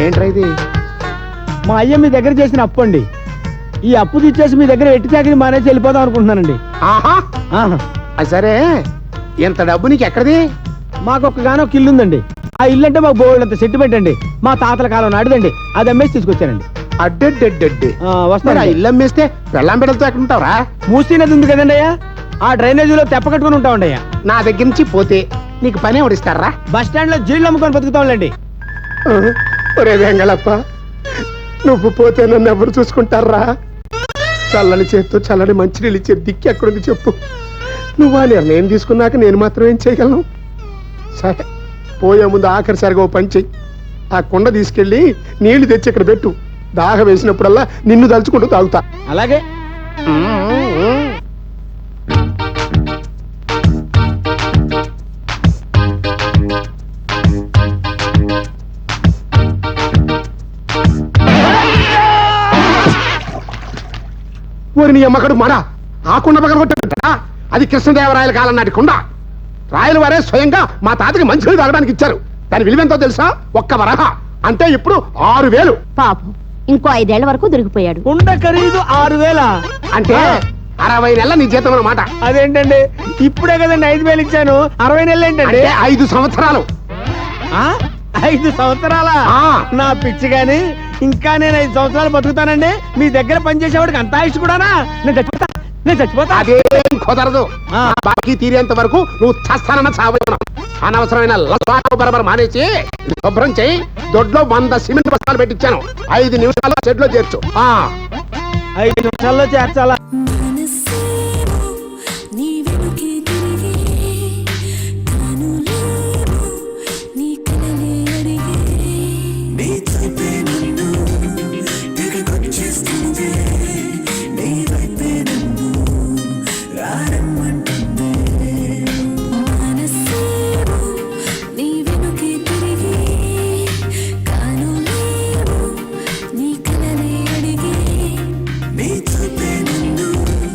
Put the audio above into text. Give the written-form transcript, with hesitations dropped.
ఏంట్రా ఇది? మా అయ్య మీ దగ్గర చేసిన అప్పు అండి. ఈ అప్పు తీర్చేసి మీ దగ్గర ఎట్టి చాకరీ మానేసి వెళ్ళిపోదాం అనుకుంటున్నానండి. ఆహా, ఆహా. అది సరే, ఇంత డబ్బు నీకు ఎక్కడిది? మాకు ఒక్కగానొక ఇల్లు ఉందండి. ఆ ఇల్లు అంటే మాకు బోల్డ్ అంత సెంటిమెంట్ అండి. మా తాతల కాలం నాటిదండి. అది అమ్మేసి తీసుకొచ్చానండి. అడ్డెడ్డెడ్డెడ్డి. వస్తాను. ఆ ఇల్లు అమ్మేస్తే పెళ్ళాం బిడ్డలతో ఎక్కడ ఉంటావురా? మూసీ నది ఉంది కదండి అయ్యా, ఆ డ్రైనేజీలో తెప్ప కట్టుకుని ఉంటామండి అయ్యా. నా దగ్గర నుంచి పోతే నీకు పని ఎవడిస్తారా? బస్ స్టాండ్ లో జీళ్ళు అమ్ముకొని బతుకుతాంలేండి. ఒరే వెంగళప్ప, నువ్వు పోతే నన్ను ఎవరు చూసుకుంటారా? చల్లని చేత్తో చల్లని మంచినీళ్ళు ఇచ్చే దిక్కు ఎక్కడుంది చెప్పు. నువ్వు ఆ నిర్ణయం తీసుకున్నాక నేను మాత్రం ఏం చేయగలను? సరే, పోయే ముందు ఆఖరిసారిగా ఓ పని చెయ్యి. ఆ కుండ తీసుకెళ్లి నీళ్లు తెచ్చి ఇక్కడ పెట్టు. దాహం వేసినప్పుడల్లా నిన్ను దలుచుకుంటూ తాగుతా. అలాగే. ఊరి నీ అమ్మకడు మారా, ఆ కుండ పక్కన కొట్టా. అది కృష్ణదేవరాయల కాలం నాటి కుండ. రాయల వారే స్వయంగా మా తాతకి మంచినీళ్ళు తాగడానికి ఇచ్చారు. దాని విలువెంతో తెలుసా? ఒక్క వరహ అంటే ఇప్పుడు 6000. పాపం ఇంకో 5 ఏళ్ల వరకు దొరికిపోయాడు. కుండ ఖరీదు 6000 అంటే 60 నెలల నీ జీతం అన్నమాట. అదేంటండి, ఇప్పుడే కదండి 5000 ఇచ్చాను. 60 నెలలు ఏంటండి? అంటే 5 సంవత్సరాలు. 5 సంవత్సరాలా? నా పిచ్చి గాని, ఇంకా నేను 5 సంవత్సరాలు బతుకుతానండి. మీ దగ్గర పనిచేసేవాడికి అంత ఆయుష్ కూడానా? నేను చచ్చిపోతా. అదేం కుదరదు. బాకీ తీరేంత వరకు నువ్వు చస్తానన్న చావను. అనవసరమైన లసాలు బరబర మానేసి శుభ్రం చేయి. దొడ్లో 100 సిమెంట్ బస్తాలు పెట్టించాను. 5 నిమిషాల్లో షెడ్ లో చేర్చు. 5 నిమిషాల్లో చేర్చాలా?